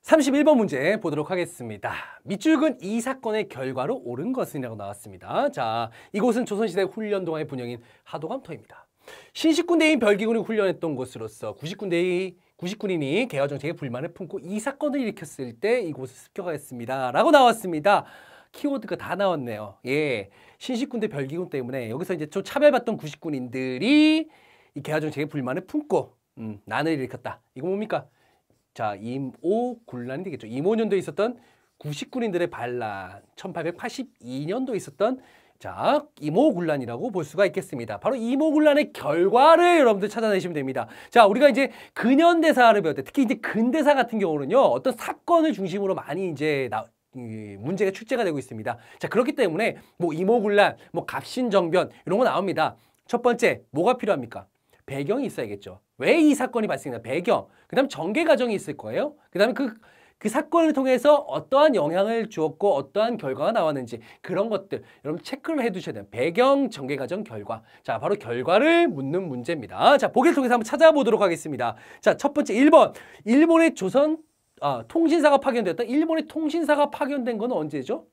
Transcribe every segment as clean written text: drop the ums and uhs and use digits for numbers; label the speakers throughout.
Speaker 1: 31번 문제 보도록 하겠습니다. 밑줄근 이 사건의 결과로 옳은 것은이라고 나왔습니다. 자, 이곳은 조선시대 훈련동화의 분영인 하도감터입니다. 신식군대인 별기군이 훈련했던 곳으로서 99군인이 개화정책에 불만을 품고 이 사건을 일으켰을 때 이곳을 습격하였습니다. 라고 나왔습니다. 키워드가 다 나왔네요. 예, 신식군대 별기군 때문에 여기서 이제 좀 차별받던 99군인들이 이 개화정책에 불만을 품고 난을 일으켰다. 이거 뭡니까? 자, 임오군란이 되겠죠. 임오년도에 있었던 99군인들의 반란, 1882년도에 있었던 자, 임오군란이라고 볼 수가 있겠습니다. 바로 임오군란의 결과를 여러분들 찾아내시면 됩니다. 자, 우리가 이제 근현대사를 배울 때, 특히 이제 근대사 같은 경우는요, 어떤 사건을 중심으로 많이 이제 문제가 출제가 되고 있습니다. 자, 그렇기 때문에 뭐 임오군란, 뭐 갑신정변 이런 거 나옵니다. 첫 번째, 뭐가 필요합니까? 배경이 있어야겠죠. 왜 이 사건이 발생했나? 배경. 그 다음 전개 과정이 있을 거예요. 그 다음에 그 사건을 통해서 어떠한 영향을 주었고 어떠한 결과가 나왔는지 그런 것들 여러분 체크를 해두셔야 돼요. 배경, 전개 과정, 결과. 자, 바로 결과를 묻는 문제입니다. 자, 보기를 통해서 한번 찾아보도록 하겠습니다. 자, 첫 번째 1번. 일본의 통신사가 파견되었다. 일본의 통신사가 파견된 건 언제죠?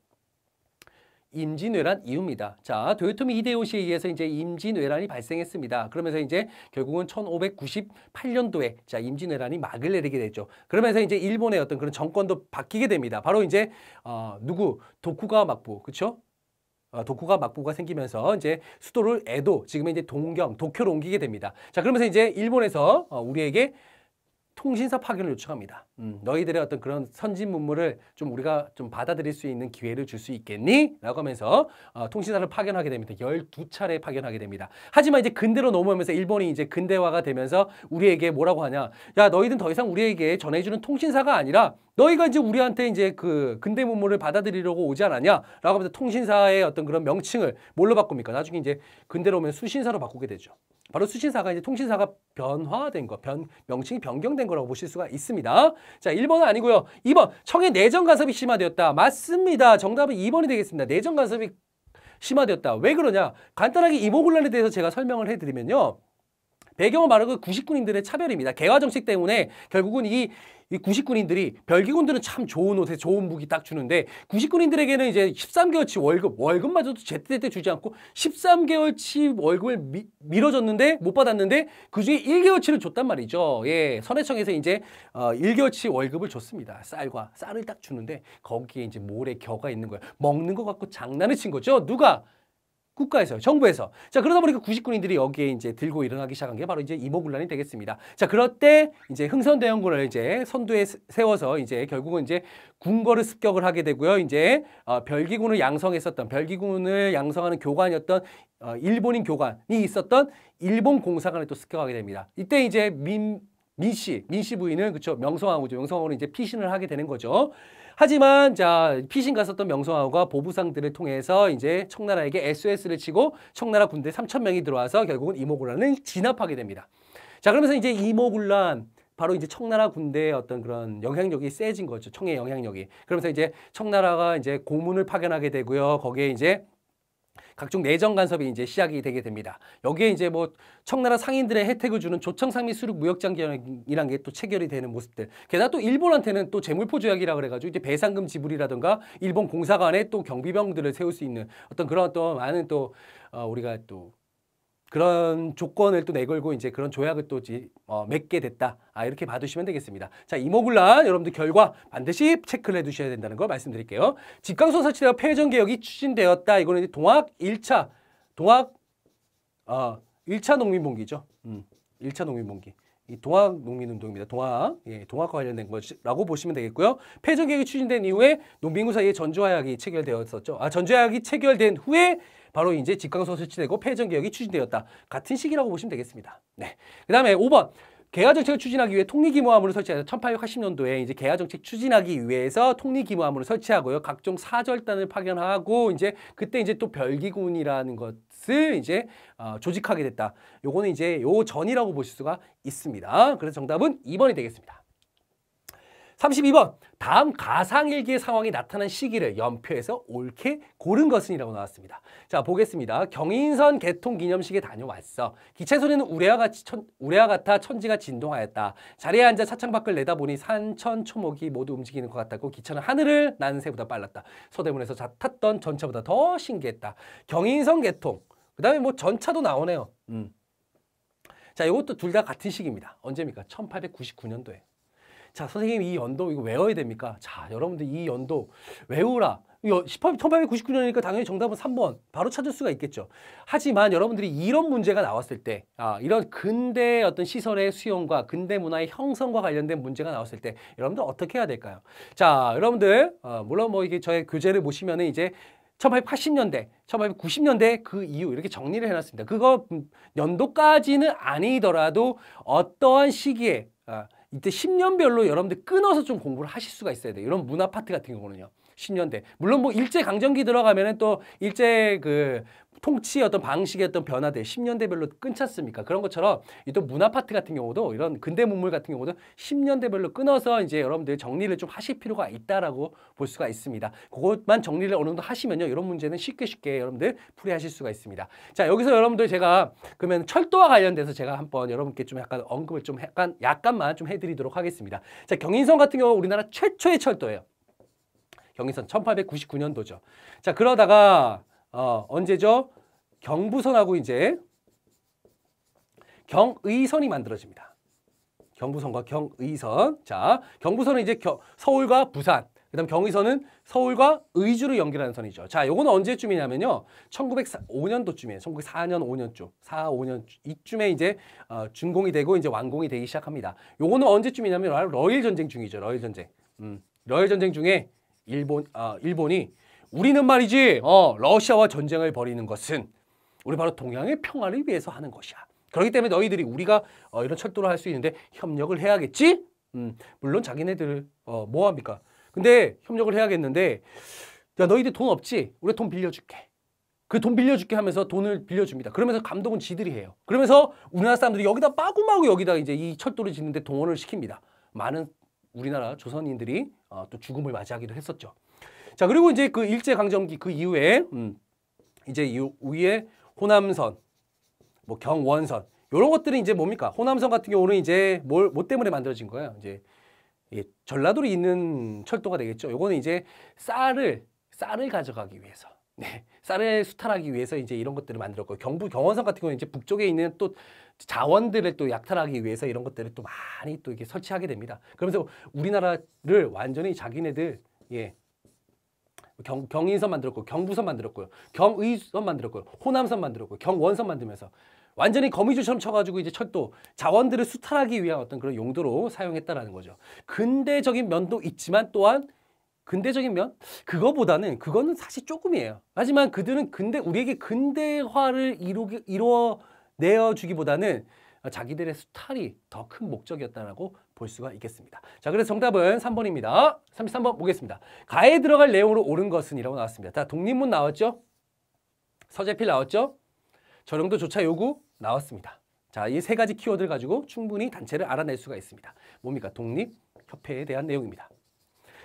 Speaker 1: 임진왜란 이후입니다. 자, 도요토미 히데요시에 의해서 이제 임진왜란이 발생했습니다. 그러면서 이제 결국은 1598년도에 자, 임진왜란이 막을 내리게 되죠. 그러면서 이제 일본의 어떤 그런 정권도 바뀌게 됩니다. 바로 이제 도쿠가와 막부, 그렇죠? 도쿠가와 막부가 생기면서 이제 수도를 에도, 지금의 이제 도쿄로 옮기게 됩니다. 자, 그러면서 이제 일본에서 우리에게 통신사 파견을 요청합니다. 너희들의 어떤 그런 선진 문물을 좀 우리가 좀 받아들일 수 있는 기회를 줄 수 있겠니? 라고 하면서 통신사를 파견하게 됩니다. 12차례 파견하게 됩니다. 하지만 이제 근대로 넘어오면서 일본이 이제 근대화가 되면서 우리에게 뭐라고 하냐? 야, 너희들은 더 이상 우리에게 전해주는 통신사가 아니라 너희가 이제 우리한테 이제 그 근대 문물을 받아들이려고 오지 않았냐? 라고 하면서 통신사의 어떤 그런 명칭을 뭘로 바꿉니까? 나중에 이제 근대로 오면 수신사로 바꾸게 되죠. 바로 수신사가 이제 통신사가 변화된 거, 명칭이 변경된 거라고 보실 수가 있습니다. 자, 1번은 아니고요. 2번, 청의 내정 간섭이 심화되었다. 맞습니다. 정답은 2번이 되겠습니다. 내정 간섭이 심화되었다. 왜 그러냐? 간단하게 임오군란에 대해서 제가 설명을 해드리면요. 배경은 바로 그 99군인들의 차별입니다. 개화 정책 때문에 결국은 이 99군인들이 별기군들은 참 좋은 옷에 좋은 무기 딱 주는데 99군인들에게는 이제 13개월치 월급마저도 제때제때 주지 않고 13개월치 월급을 미뤄줬는데 못 받았는데 그중에 1개월치를 줬단 말이죠. 예, 선해청에서 이제 1개월치 월급을 줬습니다. 쌀을 딱 주는데 거기에 이제 모래 겨가 있는 거예요. 먹는 거 갖고 장난을 친 거죠. 누가? 국가에서요, 정부에서. 자, 그러다 보니까 99군인들이 여기에 이제 들고 일어나기 시작한 게 바로 이제 임오군란이 되겠습니다. 자, 그럴 때 이제 흥선대원군을 이제 선두에 세워서 이제 결국은 이제 궁궐을 습격을 하게 되고요. 이제 별기군을 양성하는 교관이었던 일본인 교관이 있었던 일본 공사관을 또 습격하게 됩니다. 이때 이제 민씨 부인은 그쵸, 명성황후죠. 명성황후는 이제 피신을 하게 되는 거죠. 하지만 자, 피신 갔었던 명성황후가 보부상들을 통해서 이제 청나라에게 SOS를 치고 청나라 군대 3,000명이 들어와서 결국은 임오군란을 진압하게 됩니다. 자, 그러면서 이제 임오군란 바로 이제 청나라 군대의 어떤 그런 영향력이 세진 거죠. 청의 영향력이. 그러면서 이제 청나라가 이제 고문을 파견하게 되고요. 거기에 이제 각종 내정 간섭이 이제 시작이 되게 됩니다. 여기에 이제 뭐 청나라 상인들의 혜택을 주는 조청상미 수륙 무역장경이라는 게 또 체결이 되는 모습들. 게다가 또 일본한테는 또 재물포 조약이라 그래가지고 이제 배상금 지불이라든가 일본 공사관에 또 경비병들을 세울 수 있는 어떤 그런 또 많은 또 우리가 또 그런 조건을 또 내걸고 이제 그런 조약을 또 맺게 됐다. 이렇게 봐두시면 되겠습니다. 자, 임오군란 여러분들 결과 반드시 체크를 해두셔야 된다는 걸 말씀드릴게요. 집강소 설치되어 폐전개혁이 추진되었다. 이거는 이제 동학 1차 농민봉기죠. 1차 농민봉기. 이 동학 농민운동입니다. 동학과 관련된 것이라고 보시면 되겠고요. 폐전개혁이 추진된 이후에 농민군 사이에 전조하약이 체결되었었죠. 전조하약이 체결된 후에 바로 이제 집강소 설치되고 폐전개혁이 추진되었다. 같은 시기라고 보시면 되겠습니다. 네. 그 다음에 5번. 개화정책을 추진하기 위해 통리기무함으로 설치해서 1880년도에 이제 개화정책 추진하기 위해서 통리기무함으로 설치하고요. 각종 사절단을 파견하고 이제 그때 이제 또 별기군이라는 것을 이제 조직하게 됐다. 요거는 이제 요 전이라고 보실 수가 있습니다. 그래서 정답은 2번이 되겠습니다. 32번. 다음 가상일기의 상황이 나타난 시기를 연표해서 옳게 고른 것은이라고 나왔습니다. 자, 보겠습니다. 경인선 개통 기념식에 다녀왔어. 기차의 소리는 우레와 같아 천지가 진동하였다. 자리에 앉아 차창 밖을 내다보니 산천 초목이 모두 움직이는 것 같았고 기차는 하늘을 나는 새보다 빨랐다. 서대문에서 탔던 전차보다 더 신기했다. 경인선 개통. 그 다음에 뭐 전차도 나오네요. 자, 이것도 둘 다 같은 시기입니다. 언제입니까? 1899년도에. 자, 선생님 이 연도 이거 외워야 됩니까? 자, 여러분들 이 연도 외우라. 1899년이니까 당연히 정답은 3번. 바로 찾을 수가 있겠죠. 하지만 여러분들이 이런 문제가 나왔을 때, 이런 근대 어떤 시설의 수용과 근대 문화의 형성과 관련된 문제가 나왔을 때, 여러분들 어떻게 해야 될까요? 자, 여러분들, 물론 뭐 이게 저의 교재를 보시면은 이제 1880년대, 1890년대 그 이후 이렇게 정리를 해놨습니다. 그거 연도까지는 아니더라도 어떠한 시기에, 이때 10년별로 여러분들 끊어서 좀 공부를 하실 수가 있어야 돼요. 이런 문화 파트 같은 경우는요. 10년대. 물론 뭐 일제 강점기 들어가면은 또 일제 그 통치의 어떤 방식의 어떤 변화들 10년대별로 끊지 않습니까? 그런 것처럼 또 문화 파트 같은 경우도 이런 근대 문물 같은 경우도 10년대별로 끊어서 이제 여러분들 정리를 좀 하실 필요가 있다라고 볼 수가 있습니다. 그것만 정리를 어느 정도 하시면요. 이런 문제는 쉽게 여러분들 풀이하실 수가 있습니다. 자, 여기서 여러분들 제가 그러면 철도와 관련돼서 제가 한번 여러분께 좀 약간 언급을 좀 약간만 좀 해드리도록 하겠습니다. 자, 경인선 같은 경우 우리나라 최초의 철도예요. 경인선 1899년도죠. 자, 그러다가 언제죠? 경부선하고 이제 경의선이 만들어집니다. 경부선과 경의선. 자, 경부선은 이제 서울과 부산, 그다음 경의선은 서울과 의주를 연결하는 선이죠. 자, 요거는 언제쯤이냐면요. 1905년도쯤이에요. 1904년, 5년쯤. 4, 5년 이쯤에 이제 준공이 되고 이제 완공이 되기 시작합니다. 요거는 언제쯤이냐면 러일 전쟁 중이죠. 러일 전쟁. 러일 전쟁 중에 일본이 우리는 말이지 러시아와 전쟁을 벌이는 것은 우리 바로 동양의 평화를 위해서 하는 것이야. 그렇기 때문에 너희들이 우리가 이런 철도를 할 수 있는데 협력을 해야겠지? 물론 자기네들 뭐 합니까? 근데 협력을 해야겠는데 야, 너희들 돈 없지? 우리 돈 빌려줄게. 그 돈 빌려줄게 하면서 돈을 빌려줍니다. 그러면서 감독은 지들이 해요. 그러면서 우리나라 사람들이 여기다 마구마구 여기다 이제 이 철도를 짓는데 동원을 시킵니다. 많은 우리나라 조선인들이 또 죽음을 맞이하기도 했었죠. 자, 그리고 이제 그 일제강점기 그 이후에 이제 위에 호남선, 뭐 경원선 이런 것들은 이제 뭡니까? 호남선 같은 경우는 이제 뭐 때문에 만들어진 거예요? 이제 전라도에 있는 철도가 되겠죠. 요거는 이제 쌀을 가져가기 위해서, 쌀을 수탈하기 위해서 이제 이런 것들을 만들었고, 경원선 같은 경우는 이제 북쪽에 있는 또 자원들을 또 약탈하기 위해서 이런 것들을 또 많이 또 이렇게 설치하게 됩니다. 그러면서 우리나라를 완전히 자기네들 경인선 만들었고, 경부선 만들었고요, 경의선 만들었고요, 호남선 만들었고요, 경원선 만들면서 완전히 거미줄처럼 쳐가지고 이제 철도 자원들을 수탈하기 위한 어떤 그런 용도로 사용했다라는 거죠. 근대적인 면도 있지만 또한 근대적인 면? 그거는 사실 조금이에요. 하지만 그들은 우리에게 근대화를 이뤄내어주기보다는 자기들의 수탈이 더 큰 목적이었다라고 볼 수가 있겠습니다. 자, 그래서 정답은 3번입니다. 33번 보겠습니다. 가에 들어갈 내용으로 옳은 것은 이라고 나왔습니다. 자, 독립문 나왔죠? 서재필 나왔죠? 저령도 조차 요구 나왔습니다. 자, 이 세 가지 키워드를 가지고 충분히 단체를 알아낼 수가 있습니다. 뭡니까? 독립협회에 대한 내용입니다.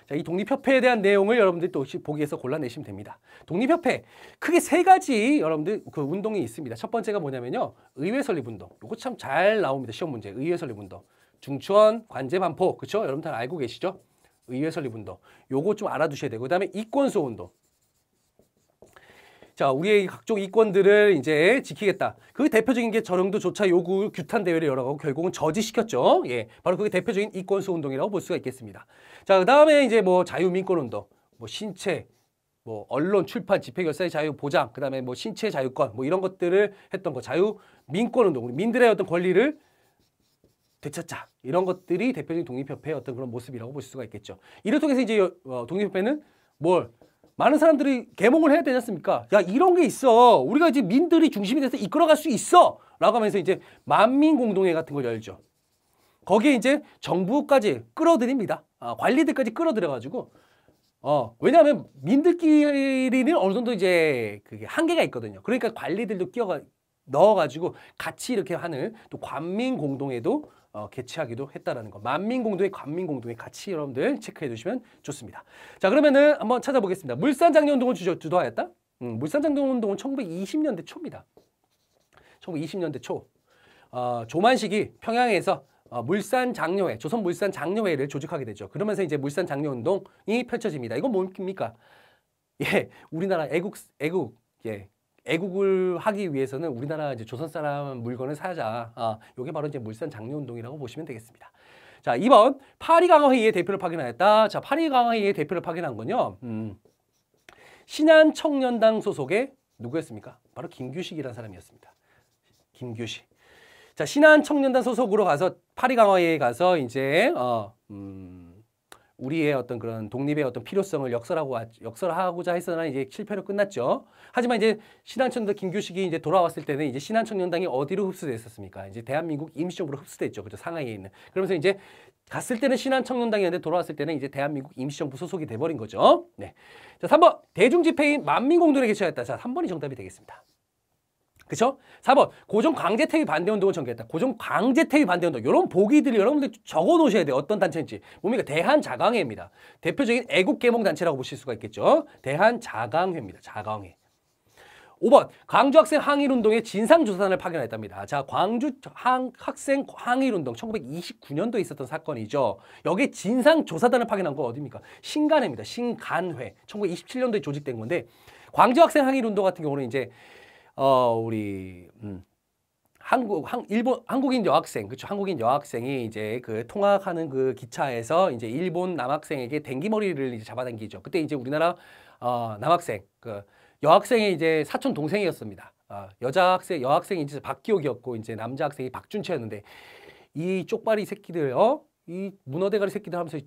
Speaker 1: 자, 이 독립협회에 대한 내용을 여러분들이 또 보기에서 골라내시면 됩니다. 독립협회 크게 세 가지 여러분들 그 운동이 있습니다. 첫 번째가 뭐냐면요, 의회 설립운동. 이거 참 잘 나옵니다. 시험 문제. 의회 설립운동. 중추원, 관제 반포, 그렇죠? 여러분 다 알고 계시죠? 의회 설립운동. 요거 좀 알아두셔야 되고, 그다음에 이권수호 운동. 자, 우리의 각종 이권들을 이제 지키겠다. 그 대표적인 게 저령도 조차 요구 규탄 대회를 열어가고 결국은 저지시켰죠. 예, 바로 그게 대표적인 이권수호 운동이라고 볼 수가 있겠습니다. 자, 그 다음에 이제 뭐 자유민권 운동, 뭐 신체, 뭐 언론, 출판, 집회, 결사의 자유 보장, 그 다음에 뭐 신체 자유권, 뭐 이런 것들을 했던 거, 자유민권 운동, 우리 민들의 어떤 권리를 되찾자. 이런 것들이 대표적인 독립협회의 어떤 그런 모습이라고 볼 수가 있겠죠. 이를 통해서 이제 독립협회는 많은 사람들이 계몽을 해야 되지 않습니까? 야, 이런 게 있어. 우리가 이제 민들이 중심이 돼서 이끌어갈 수 있어. 라고 하면서 이제 만민공동회 같은 걸 열죠. 거기에 이제 정부까지 끌어들입니다. 관리들까지 끌어들여가지고. 왜냐하면 민들끼리는 어느 정도 이제 그게 한계가 있거든요. 그러니까 관리들도 넣어가지고 같이 이렇게 하는 또 관민공동회도 개최하기도 했다라는 거. 만민공동회, 관민공동회 같이 여러분들 체크해 두시면 좋습니다. 자, 그러면은 한번 찾아보겠습니다. 물산장려운동을 주도하였다? 물산장려운동은 1920년대 초입니다. 1920년대 초. 조만식이 평양에서 물산장려회, 조선물산장려회를 조직하게 되죠. 그러면서 이제 물산장려운동이 펼쳐집니다. 이건 뭡니까? 예, 우리나라 애국을 하기 위해서는 우리나라 이제 조선 사람 물건을 사자. 요게 바로 이제 물산장려운동이라고 보시면 되겠습니다. 자, 2번 파리강화회의의 대표를 파견하였다. 자, 파리강화회의의 대표를 파견한 건요. 신한청년당 소속의 누구였습니까? 바로 김규식이라는 사람이었습니다. 김규식. 자, 신한청년단 소속으로 가서 파리강화회에 가서 이제 우리의 어떤 그런 독립의 어떤 필요성을 역설하고자 했으나 이제 실패로 끝났죠. 하지만 이제 신한청년단 김규식이 이제 돌아왔을 때는 이제 신한청년당이 어디로 흡수됐었습니까? 이제 대한민국 임시정부로 흡수됐죠. 그죠? 상하이에 있는. 그러면서 이제 갔을 때는 신한청년당이었는데 돌아왔을 때는 이제 대한민국 임시정부 소속이 돼버린 거죠. 네. 자, 3번 대중집회인 만민공동회 개최했다. 자, 3번이 정답이 되겠습니다. 그쵸? 4번 고종 강제퇴위 반대운동을 전개했다. 고종 강제퇴위 반대운동. 이런 보기들이 여러분들 적어 놓으셔야 돼요. 어떤 단체인지. 뭡니까? 대한자강회입니다. 대표적인 애국계몽단체라고 보실 수가 있겠죠. 대한자강회입니다. 자강회. 5번 광주학생 항일운동의 진상조사단을 파견했답니다. 자, 광주 학생 항일운동 1929년도에 있었던 사건이죠. 여기에 진상조사단을 파견한 건 어디입니까? 신간회입니다. 신간회. 1927년도에 조직된 건데 광주학생 항일운동 같은 경우는 이제 한국인 여학생, 그쵸? 한국인 여학생이 이제 그 통학하는 그 기차에서 이제 일본 남학생에게 댕기머리를 이제 잡아당기죠. 그때 이제 우리나라 남학생, 그 여학생의 이제 사촌 동생이었습니다. 여학생이 이제 박기옥이었고 이제 남자 학생이 박준채였는데 이 쪽발이 새끼들, 이 문어대가리 새끼들 하면서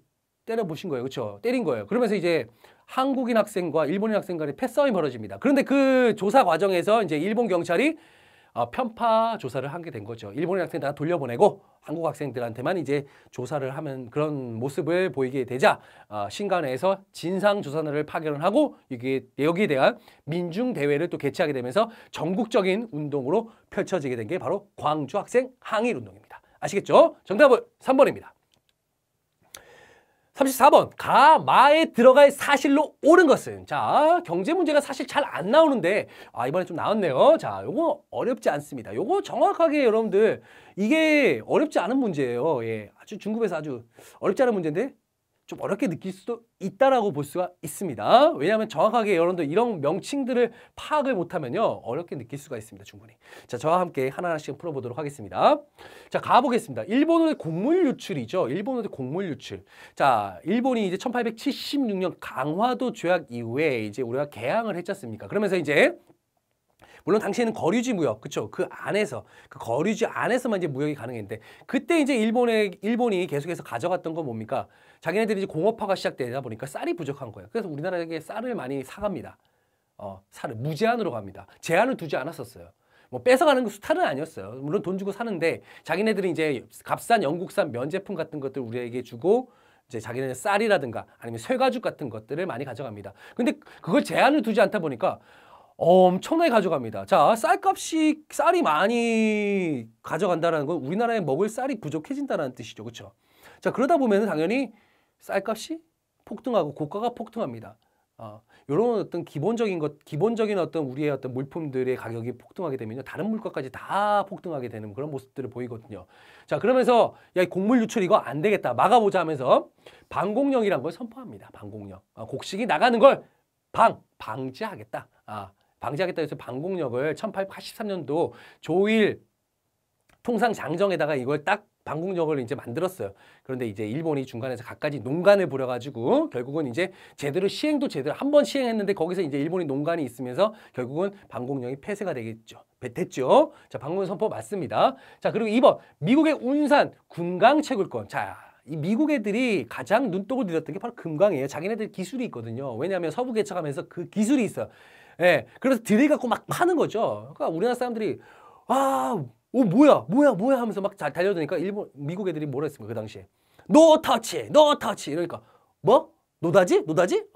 Speaker 1: 때려보신 거예요. 그렇죠? 때린 거예요. 그러면서 이제 한국인 학생과 일본인 학생 간의 패싸움이 벌어집니다. 그런데 그 조사 과정에서 이제 일본 경찰이 편파 조사를 하게 된 거죠. 일본인 학생들 다 돌려보내고 한국 학생들한테만 이제 조사를 하면 그런 모습을 보이게 되자 신간회에서 진상조사단을 파견을 하고 여기에 대한 민중대회를 또 개최하게 되면서 전국적인 운동으로 펼쳐지게 된 게 바로 광주학생 항일운동입니다. 아시겠죠? 정답은 3번입니다. 34번 가마에 들어갈 사실로 옳은 것은. 자, 경제 문제가 사실 잘 안 나오는데 이번에 좀 나왔네요. 자, 요거 어렵지 않습니다. 요거 정확하게 여러분들 이게 어렵지 않은 문제예요. 예, 아주 중급에서 아주 어렵지 않은 문제인데 좀 어렵게 느낄 수도 있다라고 볼 수가 있습니다. 왜냐하면 정확하게 여러분들 이런 명칭들을 파악을 못하면요 어렵게 느낄 수가 있습니다. 충분히. 자, 저와 함께 하나하나씩 풀어보도록 하겠습니다. 자, 가보겠습니다. 일본의 곡물 유출이죠. 일본의 곡물 유출. 자, 일본이 이제 1876년 강화도 조약 이후에 이제 우리가 개항을 했지 않습니까? 그러면서 이제 물론 당시에는 거류지 무역, 그쵸? 그 거류지 안에서만 이제 무역이 가능했는데, 그때 이제 일본이 계속해서 가져갔던 건 뭡니까? 자기네들이 이제 공업화가 시작되다 보니까 쌀이 부족한 거예요. 그래서 우리나라에게 쌀을 많이 사갑니다. 쌀을 무제한으로 갑니다. 제한을 두지 않았었어요. 뭐 뺏어가는 거 수탈은 아니었어요. 물론 돈 주고 사는데, 자기네들이 이제 값싼 영국산 면제품 같은 것들 우리에게 주고, 이제 자기네는 쌀이라든가 아니면 쇠가죽 같은 것들을 많이 가져갑니다. 근데 그걸 제한을 두지 않다 보니까 엄청나게 가져갑니다. 자, 쌀이 많이 가져간다는 건 우리나라에 먹을 쌀이 부족해진다는 뜻이죠. 그렇죠? 자, 그러다 보면 당연히 쌀값이 폭등하고 고가가 폭등합니다. 이런 어떤 기본적인 어떤 우리의 어떤 물품들의 가격이 폭등하게 되면요, 다른 물가까지 다 폭등하게 되는 그런 모습들을 보이거든요. 자, 그러면서 야, 이 곡물 유출 이거 안 되겠다, 막아보자 하면서 방공령이라는 걸 선포합니다. 방공령. 곡식이 나가는 걸 방지하겠다. 방지하겠다 해서 방공령을 1883년도 조일 통상장정에다가 이걸 딱 방공령을 이제 만들었어요. 그런데 이제 일본이 중간에서 갖가지 농간을 부려가지고 결국은 이제 제대로 한 번 시행했는데 거기서 이제 일본이 농간이 있으면서 결국은 방공령이 폐쇄가 됐죠. 자, 방공령 선포 맞습니다. 자, 그리고 2번 미국의 운산 금강채굴권. 자, 이 미국 애들이 가장 눈독을 들였던 게 바로 금강이에요. 자기네들 기술이 있거든요. 왜냐하면 서부 개척하면서 그 기술이 있어요. 예, 그래서 들이갖고 막 파는 거죠. 그러니까 우리나라 사람들이 뭐야 하면서 막 잘 달려드니까 미국 애들이 뭐라 했습니까? 그 당시에 노 터치 이러니까 뭐? 노다지?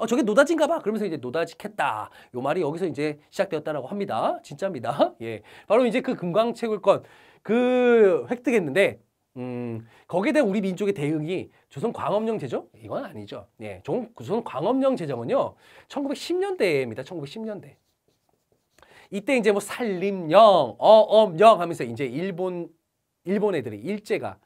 Speaker 1: 저게 노다지인가 봐. 그러면서 이제 노다지 캤다. 요 말이 여기서 이제 시작되었다라고 합니다. 진짜입니다. 예, 바로 이제 그 금강채굴권 그 획득했는데 거기에 대한 우리 민족의 대응이 조선 광업령 제정? 이건 아니죠. 예, 조선 광업령 제정은요, 1910년대입니다. 1910년대. 이때 이제 뭐 산림령, 어업령 하면서 이제 일본 애들이 일제가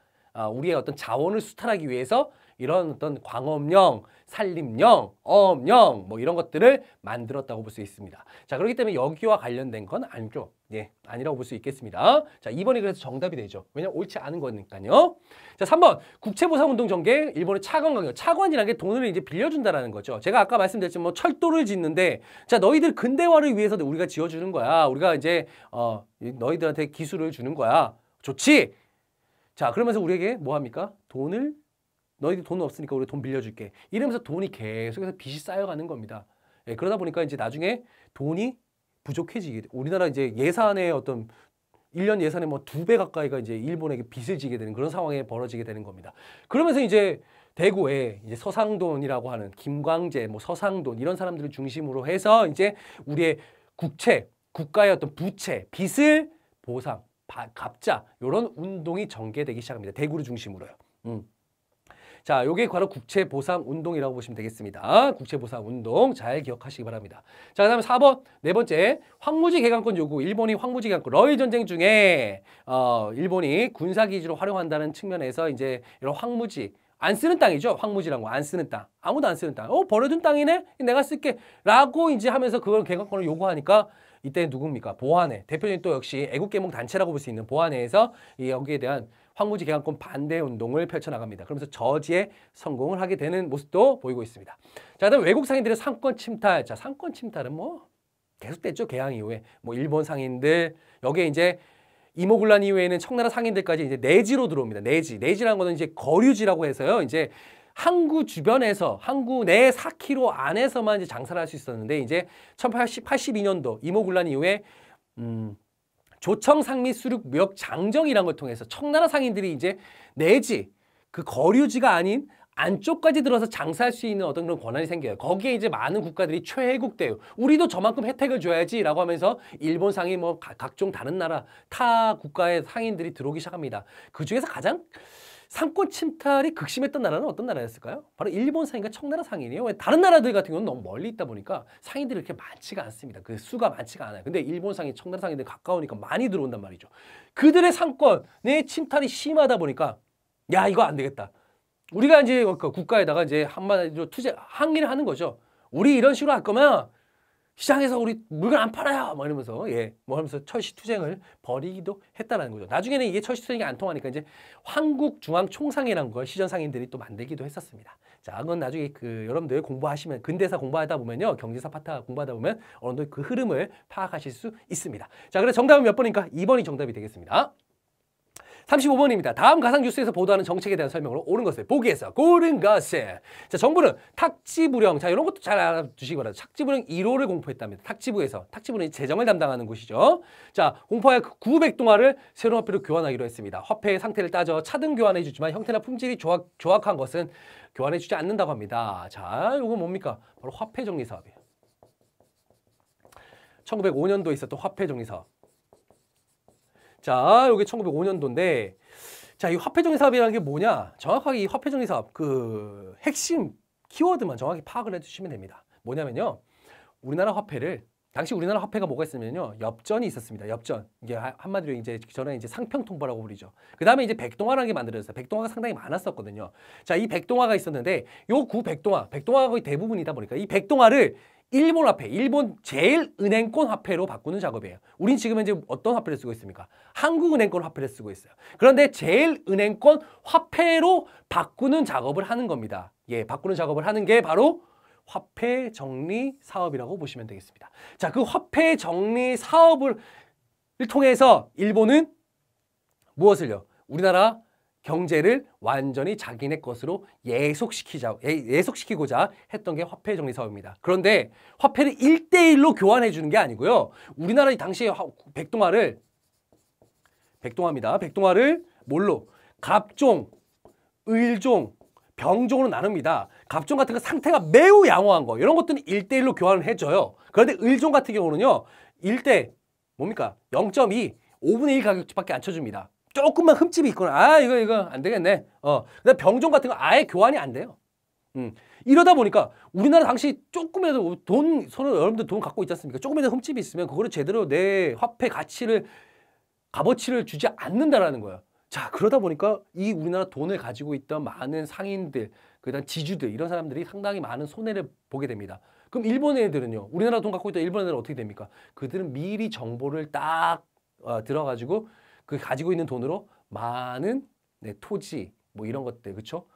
Speaker 1: 우리의 어떤 자원을 수탈하기 위해서 이런 어떤 광업령, 산림령, 어업령 뭐 이런 것들을 만들었다고 볼 수 있습니다. 자, 그렇기 때문에 여기와 관련된 건 아니죠. 예, 아니라고 볼 수 있겠습니다. 자, 2번이 그래서 정답이 되죠. 왜냐면 옳지 않은 거니까요. 자, 3번 국채보상운동 전개 일본의 차관 강요. 차관이라는 게 돈을 이제 빌려준다라는 거죠. 제가 아까 말씀드렸지만 뭐 철도를 짓는데 자, 너희들 근대화를 위해서 우리가 지어주는 거야. 우리가 이제 너희들한테 기술을 주는 거야. 좋지? 자, 그러면서 우리에게 뭐 합니까? 너희들 돈 없으니까 우리 돈 빌려줄게. 이러면서 돈이 계속해서 빚이 쌓여가는 겁니다. 예, 그러다 보니까 이제 나중에 돈이 부족해지게 돼. 우리나라 이제 예산의 어떤 1년 예산의 뭐 2배 가까이가 이제 일본에게 빚을 지게 되는 그런 상황에 벌어지게 되는 겁니다. 그러면서 이제 대구에 이제 서상돈이라고 하는 김광재, 뭐 서상돈 이런 사람들을 중심으로 해서 이제 우리의 국가의 어떤 부채, 빚을 보상, 갚자 이런 운동이 전개되기 시작합니다. 대구를 중심으로요. 자, 요게 바로 국채보상운동이라고 보시면 되겠습니다. 국채보상운동 잘 기억하시기 바랍니다. 자, 그 다음에 4번, 네 번째, 황무지 개간권 요구. 일본이 황무지 개간권, 러일 전쟁 중에 일본이 군사기지로 활용한다는 측면에서 이제 이런 황무지, 안 쓰는 땅이죠. 황무지란 거 안 쓰는 땅. 아무도 안 쓰는 땅. 버려둔 땅이네? 내가 쓸게. 라고 이제 하면서 그걸 개간권을 요구하니까 이때 누굽니까? 보안회. 대표적인 또 역시 애국계몽 단체라고 볼 수 있는 보안회에서 여기에 대한 황무지 개간권 반대 운동을 펼쳐나갑니다. 그러면서 저지에 성공을 하게 되는 모습도 보이고 있습니다. 자, 그다음 외국 상인들의 상권 침탈. 자, 상권 침탈은 뭐 계속됐죠. 개항 이후에 뭐 일본 상인들 여기에 이제 이모군란 이후에는 청나라 상인들까지 이제 내지로 들어옵니다. 내지라는 거는 이제 거류지라고 해서요. 이제 항구 주변에서 항구 내 4km 안에서만 이제 장사를 할 수 있었는데 이제 1882년도 이모군란 이후에 조청 상미 수륙 무역 장정이라는 걸 통해서 청나라 상인들이 이제 내지 그 거류지가 아닌 안쪽까지 들어서 장사할 수 있는 어떤 그런 권한이 생겨요. 거기에 이제 많은 국가들이 최애국대요. 우리도 저만큼 혜택을 줘야지라고 하면서 일본 상인 뭐 각종 다른 나라 타 국가의 상인들이 들어오기 시작합니다. 그 중에서 가장 상권 침탈이 극심했던 나라는 어떤 나라였을까요? 바로 일본 상인과 청나라 상인이에요. 왜 다른 나라들 같은 경우는 너무 멀리 있다 보니까 상인들이 그렇게 많지가 않습니다. 그 수가 많지가 않아요. 근데 일본 상인, 청나라 상인들 가까우니까 많이 들어온단 말이죠. 그들의 상권의 침탈이 심하다 보니까 야, 이거 안 되겠다. 우리가 이제 국가에다가 이제 한마디로 항의를 하는 거죠. 우리 이런 식으로 할 거면 시장에서 우리 물건 안 팔아요. 뭐 이러면서 뭐 하면서 철시투쟁을 벌이기도 했다라는 거죠. 나중에는 이게 철시투쟁이 안 통하니까 이제 한국중앙총상회라는 걸 시전 상인들이 또 만들기도 했었습니다. 자, 그건 나중에 여러분들 공부하시면 근대사 공부하다 보면요, 경제사 파트 공부하다 보면 어느 정도 그 흐름을 파악하실 수 있습니다. 자, 그래서 정답은 몇 번인가? 2번이 정답이 되겠습니다. 35번입니다. 다음 가상 뉴스에서 보도하는 정책에 대한 설명으로 옳은 것을 보기에서 고른 것을. 자, 정부는 탁지부령. 자, 이런 것도 잘 알아두시기 바랍니다. 탁지부령 1호를 공포했답니다. 탁지부는 재정을 담당하는 곳이죠. 자, 공포하여 900동화를 새로운 화폐로 교환하기로 했습니다. 화폐의 상태를 따져 차등 교환해 주지만 형태나 품질이 조악한 것은 교환해 주지 않는다고 합니다. 자, 이거 뭡니까? 바로 화폐 정리 사업이에요. 1905년도에 있었던 화폐 정리 사업. 자, 이게 1905년도인데, 자, 이 화폐정리 사업이라는 게 뭐냐? 정확하게 이 화폐정리 사업, 핵심 키워드만 정확히 파악을 해주시면 됩니다. 뭐냐면요, 당시 우리나라 화폐가 뭐가 있으면요, 엽전이 있었습니다. 엽전. 이게 한마디로 이제 전에 이제 상평통보라고 부르죠. 그 다음에 이제 백동화라는 게 만들어졌어요. 백동화가 상당히 많았었거든요. 자, 이 백동화가 있었는데, 요 백동화가 거의 대부분이다 보니까 이 백동화를 일본 화폐, 일본 제일은행권 화폐로 바꾸는 작업이에요. 우린 지금 현재 어떤 화폐를 쓰고 있습니까? 한국은행권 화폐를 쓰고 있어요. 그런데 제일은행권 화폐로 바꾸는 작업을 하는 겁니다. 바꾸는 작업을 하는 게 바로 화폐 정리 사업이라고 보시면 되겠습니다. 자, 그 화폐 정리 사업을 통해서 일본은 무엇을요? 우리나라 경제를 완전히 자기네 것으로 예속시키고자 했던 게 화폐 정리 사업입니다. 그런데 화폐를 1대1로 교환해 주는 게 아니고요. 우리나라 당시에 백동화입니다. 백동화를 뭘로? 갑종, 을종, 병종으로 나눕니다. 갑종 같은 거 상태가 매우 양호한 거, 이런 것들은 1대1로 교환을 해줘요. 그런데 을종 같은 경우는요, 1대 뭡니까? 0.2, 5분의 1 가격밖에 안 쳐줍니다. 조금만 흠집이 있거나 이거 안 되겠네. 그다음 병종 같은 거 아예 교환이 안 돼요. 이러다 보니까 우리나라 당시 조금이라도 서로 여러분들 돈 갖고 있지 않습니까? 조금이라도 흠집이 있으면 그거를 제대로 내 화폐 값어치를 주지 않는다라는 거예요. 자, 그러다 보니까 이 우리나라 돈을 가지고 있던 많은 상인들, 그다음 지주들 이런 사람들이 상당히 많은 손해를 보게 됩니다. 그럼 일본 애들은요, 우리나라 돈 갖고 있던 일본 애들은 어떻게 됩니까? 그들은 미리 정보를 딱 들어가지고 그 가지고 있는 돈으로 많은 토지 뭐 이런 것들, 그렇죠?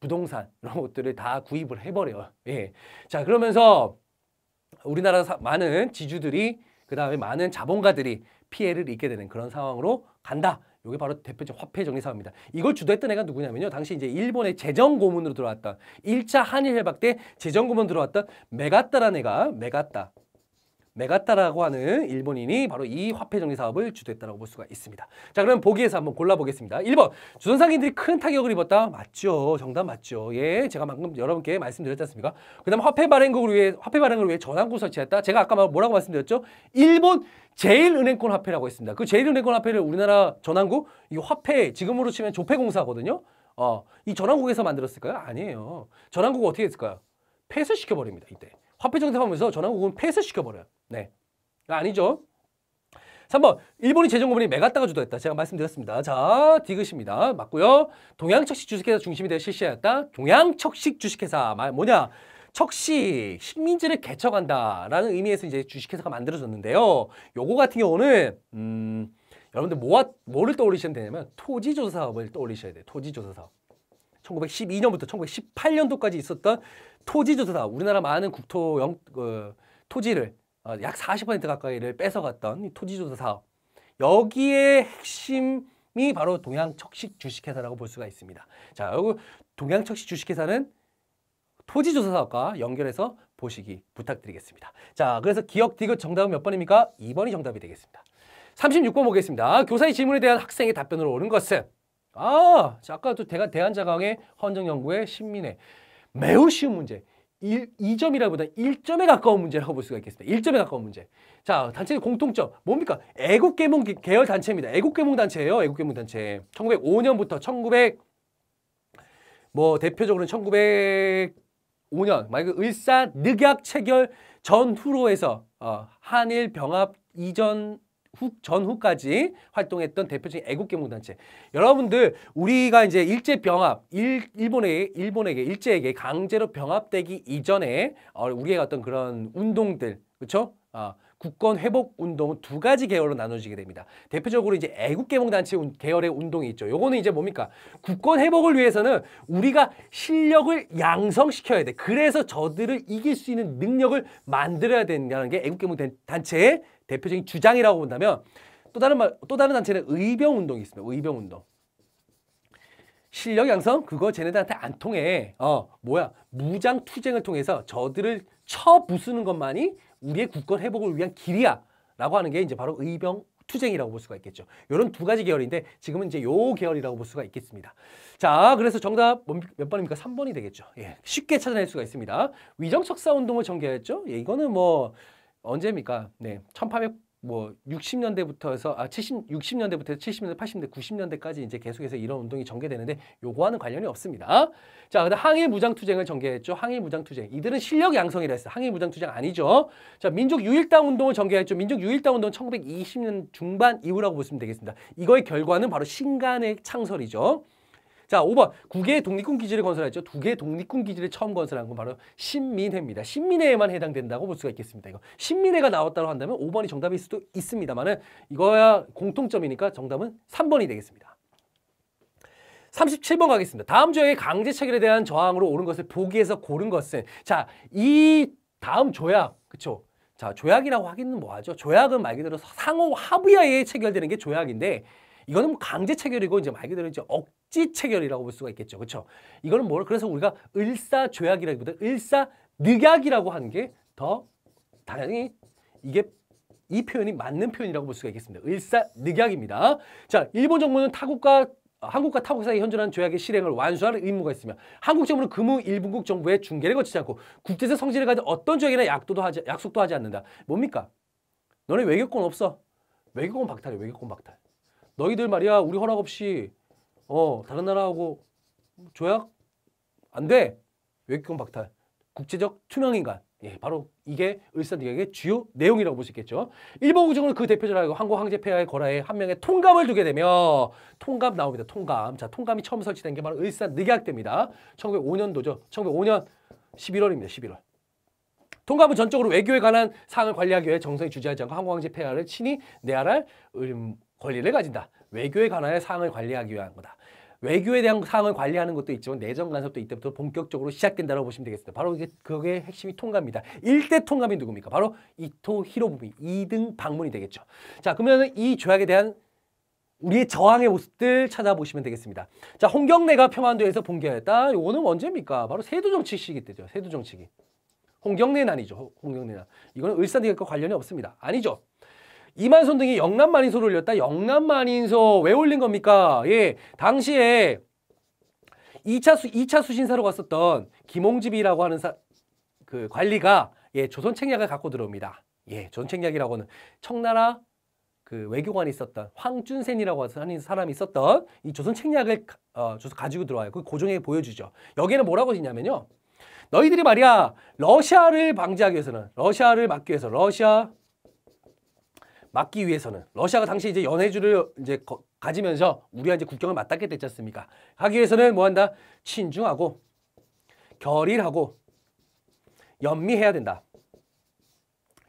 Speaker 1: 부동산 이런 것들을 다 구입을 해버려요. 예. 자, 그러면서 우리나라 많은 지주들이 그다음에 많은 자본가들이 피해를 입게 되는 그런 상황으로 간다. 이게 바로 대표적 화폐 정리 사업입니다. 이걸 주도했던 애가 누구냐면요. 당시 이제 일본의 재정 고문으로 들어왔던 1차 한일 해박 때 재정 고문 들어왔던 메가타라는 애가 메가타라고 하는 일본인이 바로 이 화폐 정리 사업을 주도했다고 볼 수가 있습니다. 자, 그럼 보기에서 한번 골라보겠습니다. 1번, 조선 상인들이 큰 타격을 입었다. 맞죠. 정답 맞죠. 예, 제가 방금 여러분께 말씀드렸지 않습니까? 그 다음 화폐 발행을 위해 전환구 설치했다. 제가 아까 뭐라고 말씀드렸죠? 일본 제일은행권 화폐라고 했습니다. 그 제일은행권 화폐를 우리나라 전환구, 이 화폐, 지금으로 치면 조폐공사거든요. 이 전환국에서 만들었을까요? 아니에요. 전환국은 어떻게 했을까요? 폐쇄시켜버립니다. 이때. 화폐 정산하면서 전환국은 폐쇄시켜버려요. 네. 아니죠. 3번, 일본이 재정고문이 메가타가 주도했다. 제가 말씀드렸습니다. 자, 디귿입니다. 맞고요. 동양척식 주식회사 중심이 되어 실시하였다. 동양척식 주식회사. 뭐냐? 척식, 식민지를 개척한다라는 의미에서 이제 주식회사가 만들어졌는데요. 요거 같은 경우는 여러분들 뭐를 떠올리시면 되냐면 토지조사 사업을 떠올리셔야 돼요. 토지조사 사업. 1912년부터 1918년도까지 있었던 토지조사 사업. 우리나라 많은 토지를 약 40% 가까이를 뺏어갔던 이 토지조사 사업. 여기에 핵심이 바로 동양척식 주식회사라고 볼 수가 있습니다. 자, 여기 동양척식 주식회사는 토지조사 사업과 연결해서 보시기 부탁드리겠습니다. 자, 그래서 기억 디귿 정답은 몇 번입니까? 2번이 정답이 되겠습니다. 36번 보겠습니다. 교사의 질문에 대한 학생의 답변으로 옳은 것은 자, 아까 또 대한자강의 헌정연구의 신민회. 매우 쉬운 문제. 2점이라기보다 1점에 가까운 문제라고 볼 수가 있겠습니다. 1점에 가까운 문제. 자, 단체의 공통점. 뭡니까? 애국계몽 계열 단체입니다. 애국계몽 단체예요. 애국계몽 단체. 1905년부터 대표적으로는 1905년, 만약에 을사늑약 체결 전후로 해서 한일 병합 이전 전후까지 활동했던 대표적인 애국계몽 단체. 여러분들, 우리가 이제 일제 병합, 일본에게 일제에게 강제로 병합되기 이전에 우리가 어떤 그런 운동들, 그렇죠? 국권 회복 운동은 두 가지 계열로 나눠지게 됩니다. 대표적으로 이제 애국계몽 단체 계열의 운동이 있죠. 요거는 이제 뭡니까? 국권 회복을 위해서는 우리가 실력을 양성시켜야 돼. 그래서 저들을 이길 수 있는 능력을 만들어야 된다는 게 애국계몽 단체의 대표적인 주장이라고 본다면, 또 다른 단체는 의병운동이 있습니다. 의병운동. 실력 양성? 그거 쟤네들한테 안 통해. 무장 투쟁을 통해서 저들을 쳐부수는 것만이 우리의 국권 회복을 위한 길이야. 라고 하는 게 이제 바로 의병 투쟁이라고 볼 수가 있겠죠. 이런 두 가지 계열인데 지금은 이제 요 계열이라고 볼 수가 있겠습니다. 자, 그래서 정답 몇 번입니까? 3번이 되겠죠. 예, 쉽게 찾아낼 수가 있습니다. 위정척사 운동을 전개했죠. 예, 이거는 언제입니까? 네, 1860년대부터 해서 60년대부터 70년대, 80년대, 90년대까지 이제 계속해서 이런 운동이 전개되는데 요거와는 관련이 없습니다. 자, 그다음 항일 무장 투쟁을 전개했죠. 항일 무장 투쟁. 이들은 실력 양성이라 했어요. 항일 무장 투쟁 아니죠. 자, 민족 유일당 운동을 전개했죠. 민족 유일당 운동은 1920년 중반 이후라고 보시면 되겠습니다. 이거의 결과는 바로 신간의 창설이죠. 자, 5번. 2개의 독립군 기지를 건설했죠. 2개의 독립군 기지를 처음 건설한 건 바로 신민회입니다. 신민회에만 해당된다고 볼 수가 있겠습니다. 이거 신민회가 나왔다고 한다면 5번이 정답일 수도 있습니다만은 이거야 공통점이니까 정답은 3번이 되겠습니다. 37번 가겠습니다. 다음 조약의 강제 체결에 대한 저항으로 옳은 것을 보기에서 고른 것은, 자, 이 다음 조약, 그쵸? 자, 조약이라고 하기는 뭐하죠? 조약은 말 그대로 상호 합의하에 체결되는 게 조약인데, 이거는 강제 체결이고 이제 말 그대로 이제 억지 체결이라고 볼 수가 있겠죠. 그렇죠? 이거는 그래서 우리가 을사조약이라기보다 을사늑약이라고 하는 게 더 당연히 이 표현이 맞는 표현이라고 볼 수가 있겠습니다. 을사늑약입니다. 자, 일본 정부는 한국과 타국 사이에 현존하는 조약의 실행을 완수하는 의무가 있으며 한국 정부는 금우 일본국 정부의 중개를 거치지 않고 국제적 성질을 가진 어떤 조약이나 약속도 하지 않는다. 뭡니까? 너네 외교권 없어. 외교권 박탈이에요. 외교권 박탈. 너희들 말이야 우리 허락 없이 다른 나라하고 조약 안 돼. 외교권 박탈. 국제적 투명인간. 예, 바로 이게 을사늑약의 주요 내용이라고 볼 수 있겠죠. 일본 국정은 그 대표적으로 항고 황제 폐하의 거라에 한 명의 통감을 두게 되며 통감 나옵니다. 통감. 자, 통감이 처음 설치된 게 바로 을사늑약대입니다. 1905년도죠. 1905년 11월입니다. 11월. 통감은 전적으로 외교에 관한 사항을 관리하기 위해 정성이 주재하지 않고 항고 황제 폐하를 친히 내할할 권리를 가진다. 외교에 관한 사항을 관리하기 위한 거다. 외교에 대한 사항을 관리하는 것도 있지만 내정 간섭도 이때부터 본격적으로 시작된다고 보시면 되겠습니다. 바로 이게 그게 핵심이 통감입니다. 1대 통감이 누굽니까? 바로 이토 히로부미 2등 방문이 되겠죠. 자, 그러면 이 조약에 대한 우리의 저항의 모습들 찾아보시면 되겠습니다. 자, 홍경래가 평안도에서 봉기하였다. 요거는 언제입니까? 바로 세두정치 시기 때죠. 세두정치기. 홍경래는 아니죠. 홍경래는. 이거는 을사늑약과 관련이 없습니다. 아니죠. 이만손 등이 영남만인소를 올렸다. 영남만인소 왜 올린 겁니까? 예, 당시에 2차 수신사로 갔었던 김홍집이라고 하는 그 관리가 예, 조선책략을 갖고 들어옵니다. 예, 조선책략이라고 하는 청나라 그 외교관이 있었던 황준센이라고 하는 사람이 있었던 이 조선책략을 가지고 들어와요. 그 고종에게 보여주죠. 여기는 뭐라고 했냐면요. 너희들이 말이야 러시아를 방지하기 위해서는 러시아를 막기 위해서 막기 위해서는 러시아가 당시 이제 연해주를 이제 가지면서 우리가 이제 국경을 맞닿게 됐지 않습니까? 하기 위해서는 뭐 한다? 친중하고 결일하고 연미해야 된다.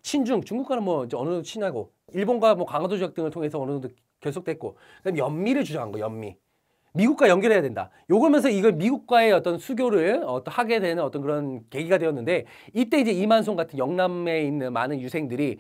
Speaker 1: 친중, 중국과는 뭐 이제 어느 정도 친하고 일본과 뭐 강화도 조약 등을 통해서 어느 정도 결속됐고 그다음 연미를 주장한 거, 연미. 미국과 연결해야 된다. 요거면서 이걸 미국과의 어떤 수교를 하게 되는 어떤 그런 계기가 되었는데 이때 이제 이만송 같은 영남에 있는 많은 유생들이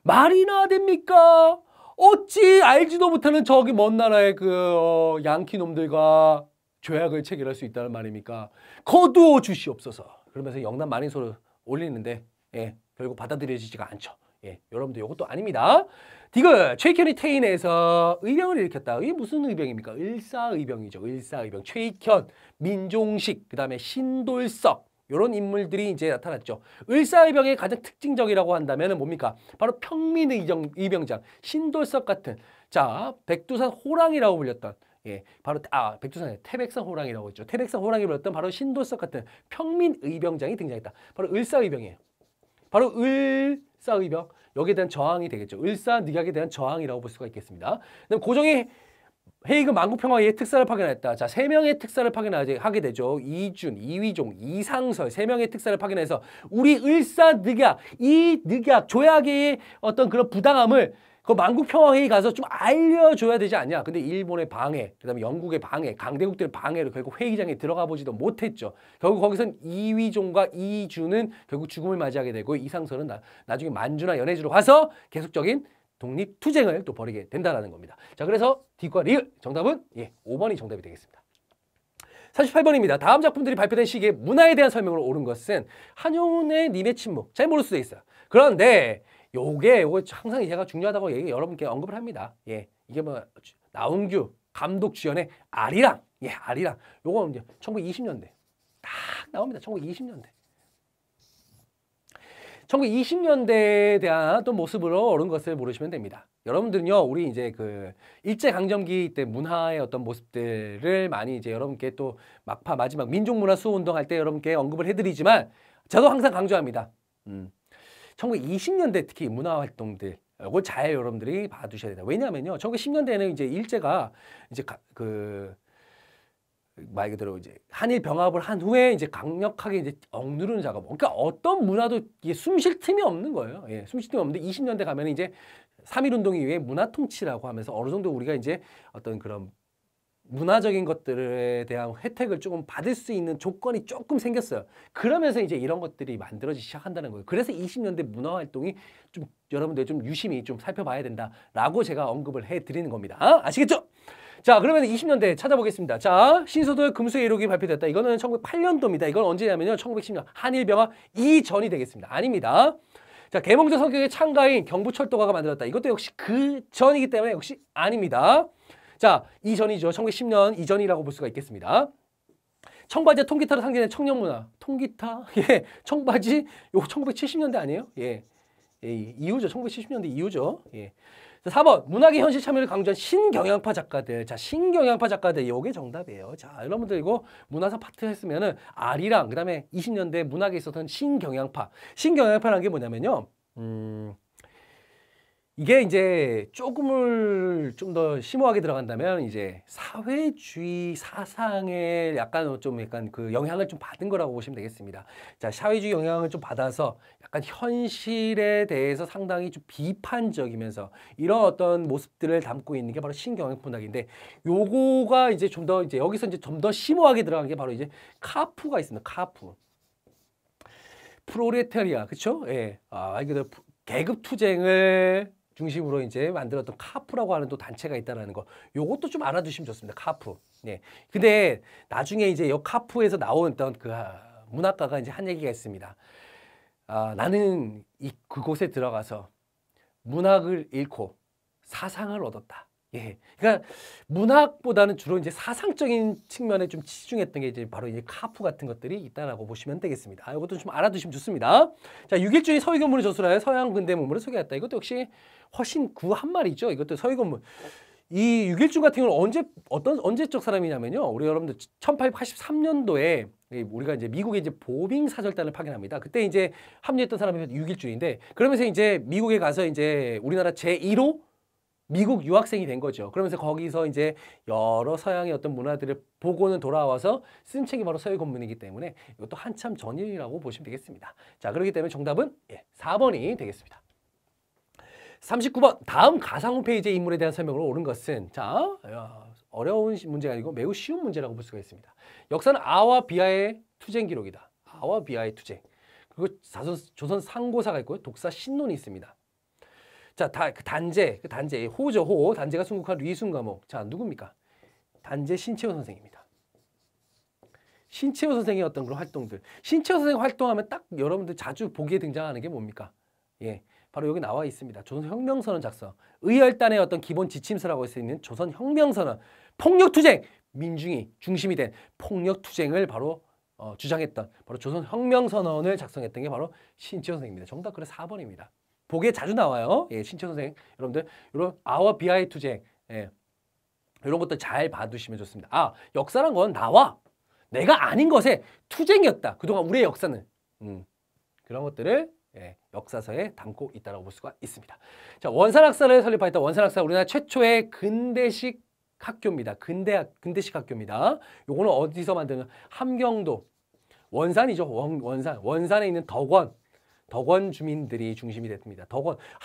Speaker 1: 말이나 됩니까? 어찌 알지도 못하는 저기 먼 나라의 그 양키 놈들과 조약을 체결할 수 있다는 말입니까? 거두어 주시옵소서. 그러면서 영남 만인소를 올리는데 예, 결국 받아들여지지가 않죠. 예, 여러분들 이것도 아닙니다. 디귿 최익현이 태인에서 의병을 일으켰다. 이게 무슨 의병입니까? 을사의병이죠. 을사의병. 최익현, 민종식, 그 다음에 신돌석 이런 인물들이 이제 나타났죠. 을사의병의 가장 특징적이라고 한다면 뭡니까? 바로 평민의병장, 신돌석 같은 자 백두산 호랑이라고 불렸던 예, 바로 백두산의 태백산 호랑이라고 했죠. 태백산 호랑이 불렸던 바로 신돌석 같은 평민의병장이 등장했다. 바로 을사의병이에요. 바로 을사의병 여기에 대한 저항이 되겠죠. 을사늑약에 대한 저항이라고 볼 수가 있겠습니다. 그다음 고종이 해이금 만국평화의 특사를 파견했다. 자, 3명의 특사를 파견하게 되죠. 이준, 이위종, 이상설 3명의 특사를 파견해서 우리 을사늑약, 이 늑약, 조약의 어떤 그런 부당함을 그 만국평화회의 가서 좀 알려줘야 되지 않냐. 근데 일본의 방해, 그 다음에 영국의 방해, 강대국들의 방해로 결국 회의장에 들어가 보지도 못했죠. 결국 거기선 이위종과 이준은 결국 죽음을 맞이하게 되고 이상설은 나중에 만주나 연해주로 가서 계속적인 독립투쟁을 또 벌이게 된다는 겁니다. 자, 그래서 D과 리을 정답은 예, 5번이 정답이 되겠습니다. 48번입니다. 다음 작품들이 발표된 시기에 문화에 대한 설명으로 옳은 것은 한용운의 님의 침묵. 잘 모를 수도 있어요. 그런데 요거 항상 제가 중요하다고 여러분께 언급을 합니다. 예, 이게 뭐 나운규 감독 주연의 아리랑, 예, 아리랑. 요거 이제 1920년대 딱 나옵니다. 1920년대. 1920년대에 대한 또 모습으로 옳은 것을 모르시면 됩니다. 여러분들은요, 우리 이제 그 일제강점기 때 문화의 어떤 모습들을 많이 이제 여러분께 또 막파 마지막 민족문화 수호운동 할 때 여러분께 언급을 해드리지만 저도 항상 강조합니다. 1920년대 특히 문화활동들 이걸 잘 여러분들이 봐두셔야 된다. 왜냐하면요, 1910년대에는 이제 일제가 이제 말 그대로 이제 한일 병합을 한 후에 이제 강력하게 이제 억누르는 작업. 그러니까 어떤 문화도 이게 숨 쉴 틈이 없는 거예요. 예, 숨 쉴 틈이 없는데 20년대 가면 이제 3.1운동 이후에 문화 통치라고 하면서 어느 정도 우리가 이제 어떤 그런 문화적인 것들에 대한 혜택을 조금 받을 수 있는 조건이 조금 생겼어요. 그러면서 이제 이런 것들이 만들어지기 시작한다는 거예요. 그래서 20년대 문화 활동이 좀 여러분들 좀 유심히 좀 살펴봐야 된다라고 제가 언급을 해드리는 겁니다. 아시겠죠? 자, 그러면 20년대 찾아보겠습니다. 자, 신소도의 금수의 이록이 발표됐다. 이거는 1908년도입니다. 이건 언제냐면요, 1910년 한일병합 이전이 되겠습니다. 아닙니다. 자, 계몽적 성격의 창가인 경부철도가가 만들었다. 이것도 역시 그 전이기 때문에 역시 아닙니다. 자, 이전이죠. 1910년 이전이라고 볼 수가 있겠습니다. 청바지와 통기타로 상징된 청년문화. 통기타? 예, 청바지? 요거 1970년대 아니에요? 예. 예, 이후죠. 1970년대 이후죠. 예. 자, 4번 문학의 현실 참여를 강조한 신경향파 작가들. 자, 신경향파 작가들 요게 정답이에요. 자, 여러분들 이거 문화사 파트 했으면은 R이랑 그다음에 20년대 문학에 있었던 신경향파. 신경향파라는 게 뭐냐면요. 이게 이제 조금을 좀 더 심오하게 들어간다면 이제 사회주의 사상에 약간 그 영향을 좀 받은 거라고 보시면 되겠습니다. 자, 사회주의 영향을 좀 받아서 약간 현실에 대해서 상당히 좀 비판적이면서 이런 어떤 모습들을 담고 있는 게 바로 신경향 문학인데 요거가 이제 좀 더 이제 여기서 이제 좀 더 심오하게 들어간 게 바로 이제 카푸가 있습니다. 카푸. 프로레타리아, 그쵸? 예. 아, 이게 계급 투쟁을 중심으로 이제 만들었던 카푸라고 하는 또 단체가 있다는 거. 요것도 좀 알아두시면 좋습니다. 카푸. 예. 근데 나중에 이제 이 카푸에서 나왔던 그 문학가가 이제 한 얘기가 있습니다. 아, 나는 그곳에 들어가서 문학을 읽고 사상을 얻었다. 예. 그러니까 문학보다는 주로 이제 사상적인 측면에 좀 치중했던 게 이제 바로 이제 카푸 같은 것들이 있다라고 보시면 되겠습니다. 아, 이것도 좀 알아두시면 좋습니다. 자, 6일주의 서희 건물을 저술하여 서양 근대 문물을 소개했다. 이것도 역시 훨씬 구한 말이죠. 이것도 서희 건물. 이 6일주 같은 경우는 언제적 사람이냐면요. 우리 여러분들 1883년도에 우리가 이제 미국의 이제 보빙 사절단을 파견합니다. 그때 이제 합류했던 사람이 6일주인데 그러면서 이제 미국에 가서 이제 우리나라 제1호 미국 유학생이 된 거죠. 그러면서 거기서 이제 여러 서양의 어떤 문화들을 보고는 돌아와서 쓴 책이 바로 서희 건문이기 때문에 이것도 한참 전이라고 보시면 되겠습니다. 자, 그렇기 때문에 정답은 4번이 되겠습니다. 39번 다음 가상 홈페이지의 인물에 대한 설명으로 옳은 것은 자, 어려운 문제가 아니고 매우 쉬운 문제라고 볼 수가 있습니다. 역사는 아와 비아의 투쟁 기록이다. 아와 비아의 투쟁. 그리고 조선 상고사가 있고요. 독사 신론이 있습니다. 자, 그 단제, 호죠, 호. 단제가 순국한 리순과목. 자, 누굽니까? 단제 신채호 선생입니다. 신채호 선생의 어떤 그런 활동들. 신채호 선생 활동하면 딱 여러분들 자주 보기에 등장하는 게 뭡니까? 예. 바로 여기 나와 있습니다. 조선혁명선언 작성. 의열단의 어떤 기본 지침서라고 할 수 있는 조선혁명선언. 폭력투쟁! 민중이 중심이 된 폭력투쟁을 바로 주장했던 바로 조선혁명선언을 작성했던 게 바로 신채호 선생입니다. 정답 그래 4번입니다. 보기에 자주 나와요. 예, 신채호 선생. 여러분들, 이런 아와 비아의 투쟁. 예, 이런 것들 잘 봐두시면 좋습니다. 아, 역사란 건 나와. 내가 아닌 것에 투쟁이었다. 그동안 우리의 역사는. 그런 것들을 역사서에 담고 있다고 볼 수가 있습니다. 자, 원산학사를 설립하였다. 원산학사 우리나라 최초의 근대식 학교입니다. 근대식 학교입니다. 요거는 어디서 만드는 함경도 원산이죠. 원산에 있는 덕원 주민들이 중심이 됐습니다.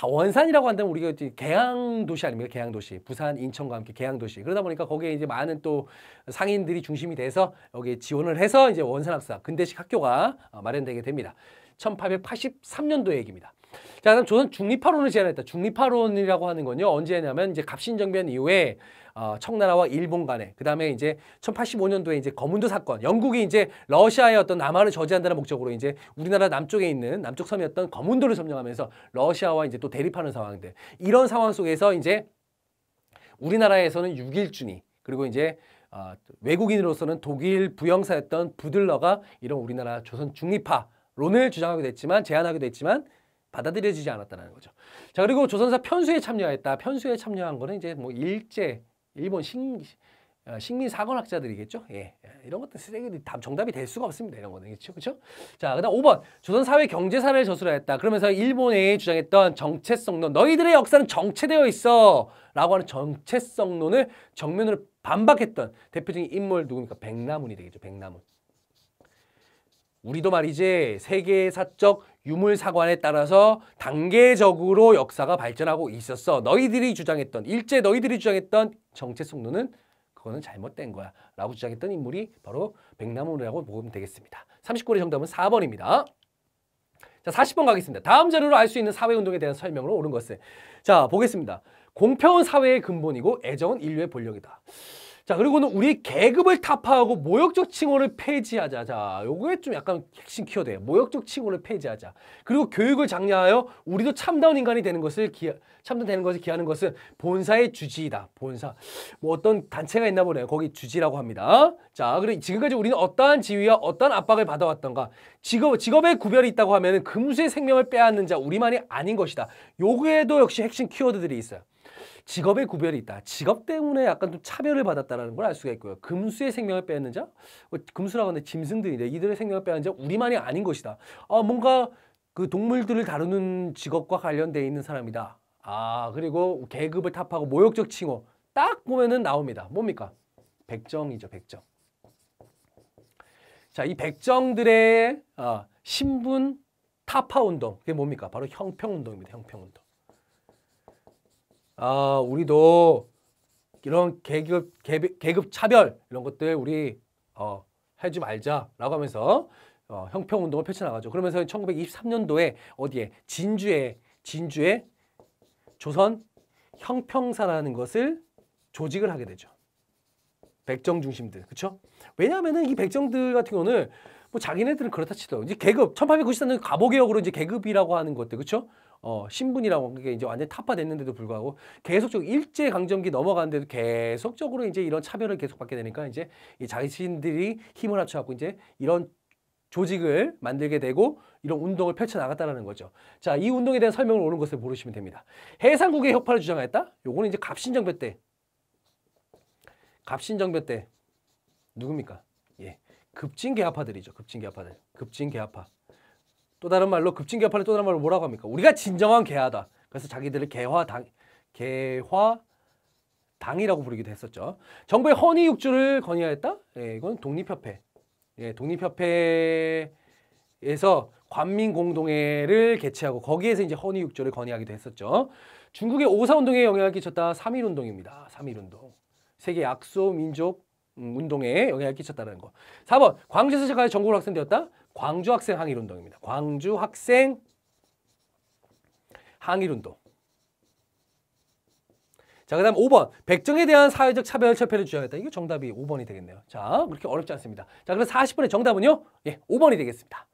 Speaker 1: 원산이라고 한다면 우리가 계양도시 아닙니까? 계양도시. 부산, 인천과 함께 계양도시. 그러다 보니까 거기에 이제 많은 또 상인들이 중심이 돼서 여기에 지원을 해서 이제 원산학사, 근대식 학교가 마련되게 됩니다. 1883년도 얘기입니다. 자, 그다음 조선 중립화론을 제안했다. 중립화론이라고 하는 건요. 언제 했냐면 이제 갑신정변 이후에 청나라와 일본 간에 그다음에 이제 1085년도에 이제 거문도 사건. 영국이 이제 러시아의 어떤 남하를 저지한다는 목적으로 이제 우리나라 남쪽에 있는 남쪽 섬이었던 거문도를 점령하면서 러시아와 이제 또 대립하는 상황들. 이런 상황 속에서 이제 우리나라에서는 6.1준이 그리고 이제 외국인으로서는 독일 부영사였던 부들러가 이런 우리나라 조선 중립화론을 주장하게 됐지만 제안하기도 했지만 받아들여지지 않았다는 거죠. 자, 그리고 조선사 편수에 참여했다. 편수에 참여한 거는 이제 뭐 일본 식민사관학자들이겠죠. 예, 이런 것들 쓰레기 정답이 될 수가 없습니다. 이런 거는 그렇죠. 자, 그다음 5번 조선 사회 경제사를 저술하였다. 그러면서 일본에 주장했던 정체성론, 너희들의 역사는 정체되어 있어라고 하는 정체성론을 정면으로 반박했던 대표적인 인물 누굽니까? 백나문이 되겠죠. 백나문. 우리도 말이지 세계사적 유물사관에 따라서 단계적으로 역사가 발전하고 있었어. 너희들이 주장했던 정체성론은 그거는 잘못된 거야 라고 주장했던 인물이 바로 백나문이라고 보면 되겠습니다. 39번의 정답은 4번입니다. 자, 40번 가겠습니다. 다음 자료로 알 수 있는 사회운동에 대한 설명으로 옳은 것을. 자, 보겠습니다. 공평한 사회의 근본이고 애정은 인류의 본력이다. 자, 그리고는 우리 계급을 타파하고 모욕적 칭호를 폐지하자. 자, 요게 좀 약간 핵심 키워드예요. 모욕적 칭호를 폐지하자. 그리고 교육을 장려하여 우리도 참다운 인간이 되는 것을 참다되는 것을 기하는 것은 본사의 주지이다. 본사. 뭐 어떤 단체가 있나 보네요. 거기 주지라고 합니다. 자, 그리고 지금까지 우리는 어떠한 지위와 어떠한 압박을 받아왔던가. 직업의 구별이 있다고 하면 금수의 생명을 빼앗는 자 우리만이 아닌 것이다. 요게도 역시 핵심 키워드들이 있어요. 직업의 구별이 있다. 직업 때문에 약간 좀 차별을 받았다는 걸 알 수가 있고요. 금수의 생명을 빼앗는 자, 금수라고 하는데 짐승들인데 이들의 생명을 빼앗는 자 우리만이 아닌 것이다. 뭔가 그 동물들을 다루는 직업과 관련되어 있는 사람이다. 그리고 계급을 탑하고 모욕적 칭호 딱 보면은 나옵니다. 뭡니까? 백정이죠, 백정. 자, 이 백정들의 신분 타파 운동 그게 뭡니까? 바로 형평 운동입니다. 형평 운동. 우리도 이런 계급 차별 이런 것들 우리 하지 말자라고 하면서 형평 운동을 펼쳐나가죠. 그러면서 1923년도에 어디에 진주에 조선 형평사라는 것을 조직을 하게 되죠. 백정 중심들, 그렇죠? 왜냐하면은 이 백정들 같은 경우는 뭐 자기네들은 그렇다 치더라도 이제 계급 1894년 갑오개혁으로 이제 계급이라고 하는 것들, 그렇죠? 신분이라고 그게 이제 완전히 타파됐는데도 불구하고 계속적으로 일제 강점기 넘어가는데도 계속적으로 이제 이런 차별을 계속 받게 되니까 이제 이 자신들이 힘을 합쳐갖고 이제 이런 조직을 만들게 되고 이런 운동을 펼쳐 나갔다라는 거죠. 자, 이 운동에 대한 설명을 오는 것을 모르시면 됩니다. 해상국의 혁파를 주장했다. 요거는 이제 갑신정변 때 누굽니까? 예, 급진개화파들이죠. 급진개화파. 또 다른 말로 급진개화파를 또 다른 말로 뭐라고 합니까? 우리가 진정한 개화다. 그래서 자기들을 개화당이라고 부르기도 했었죠. 정부의 헌의육주를 건의하였다. 예, 이건 독립협회. 예, 독립협회에서 관민공동회를 개최하고 거기에서 이제 헌의육주를 건의하기도 했었죠. 중국의 오사운동에 영향을 끼쳤다. 3.1운동입니다. 3.1운동. 세계 약소 민족 운동에 영향을 끼쳤다는 거. 4번 광주에서 시작하여 전국으로 확산되었다. 광주 학생 항일운동입니다. 광주 학생 항일운동. 자, 그 다음 5번 백정에 대한 사회적 차별 철폐를 주장했다. 이거 정답이 5번이 되겠네요. 자, 그렇게 어렵지 않습니다. 자, 그래서 40번의 정답은요. 예, 5번이 되겠습니다.